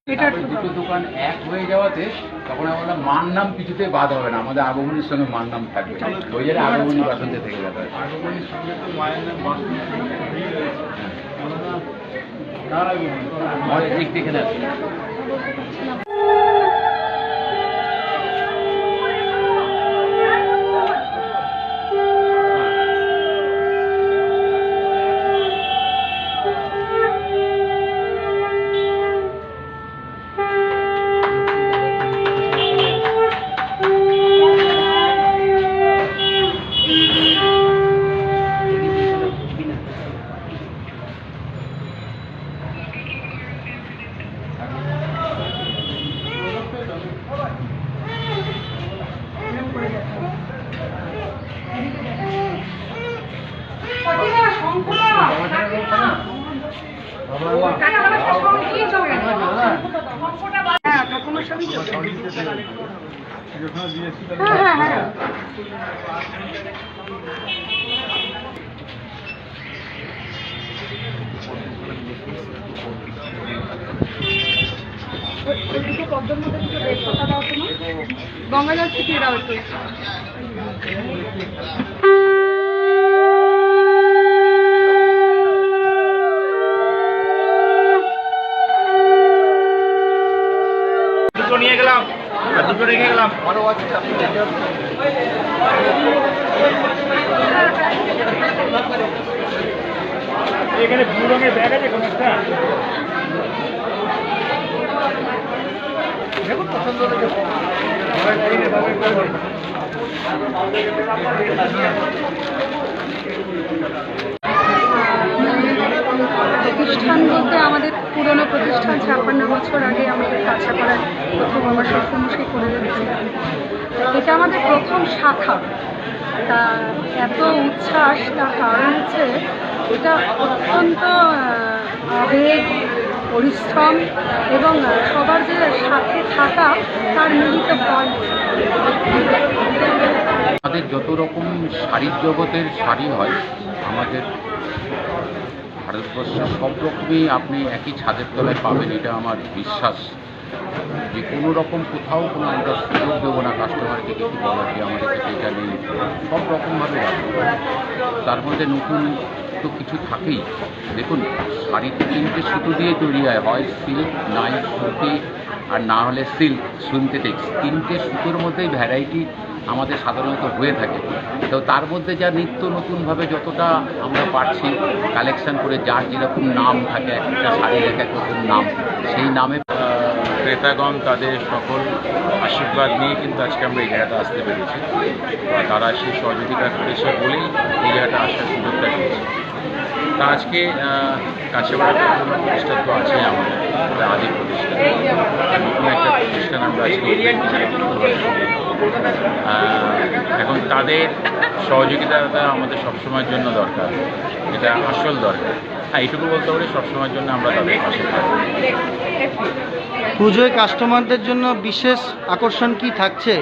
দুটো দোকান এক হয়ে যাওয়াতে তখন আমরা মার নাম কিছুতে বাদ হবে না, আমাদের আগমনীর সঙ্গে মার নাম থাকবে, ওই জন্য আগমনী বাসন্তী থেকে যাবে। আগমনীর সঙ্গে তো মায়ের নাম বাসন্তী দিক দেখে না। গঙ্গা যাচ্ছে কি দাও একটু। দুটো নিয়ে গেলাম আর দুটো রেখে গেলাম। এখানে ব্লু রঙের ব্যাগ আছে কোন একটা? পছন্দ প্রতিষ্ঠান বলতে আমাদের পুরনো প্রতিষ্ঠান 56 বছর আগে আমাদের কাছাপাড়ায় প্রথম আমার শ্বশুরমশাই করে দিয়েছে। এটা আমাদের প্রথম শাখা। তা এত উচ্ছ্বাস, তার কারণ হচ্ছে এটা অত্যন্ত আবেগ, পরিশ্রম এবং সবার যে সাথে থাকা তার মিলিত ফল। আমাদের যত রকম শাড়ির জগতের শাড়ি হয় আমাদের ভারতবর্ষের সব রকমই আপনি একই ছাদের তলায় পাবেন, এটা আমার বিশ্বাস। যে কোনো রকম কোথাও কোনো আমরা সুযোগ দেবো না কাস্টমারকে কিছু বলার যে আমাদের কাছে এটা নেই, সব রকমভাবে রাখবো। তার মধ্যে নতুন তো কিছু থাকেই। দেখুন, শাড়ি তো 3টে সুতো দিয়ে তৈরি হয় সিল্ক, নাই সুতি, আর না হলে সিল্ক সিনথেটিক্স। 3টে সুতোর মধ্যেই ভ্যারাইটি আমাদের সাধারণত হয়ে থাকে। তো তার মধ্যে যা নিত্য নতুনভাবে যতটা আমরা পারছি কালেকশন করে, যার যেরকম নাম থাকে, একটা শাড়ির এক এক রকম নাম, সেই নামে ক্রেতাগণ তাদের সকল আশীর্বাদ নিয়ে কিন্তু আজকে আমরা এই জায়গাটা আসতে পেরেছি। তারা সেই সহযোগিতা করেছে বলেই এই জায়গাটা আসার সুযোগটা পেয়েছে। তা আজকে কাছেবাড়ার প্রতিষ্ঠান তো আছে আমাদের আদি প্রতিষ্ঠান, নতুন একটা প্রতিষ্ঠান আমরা আজকে এখন তাদের সহযোগিতাটা আমাদের সবসময়ের জন্য দরকার, এটা আসল দরকার। হ্যাঁ, এইটুকু বলতে পারি সবসময়ের জন্য আমরা তাদের পাশে থাকবো। পুজোয় কাস্টমারদের জন্য বিশেষ আকর্ষণ কি থাকছে?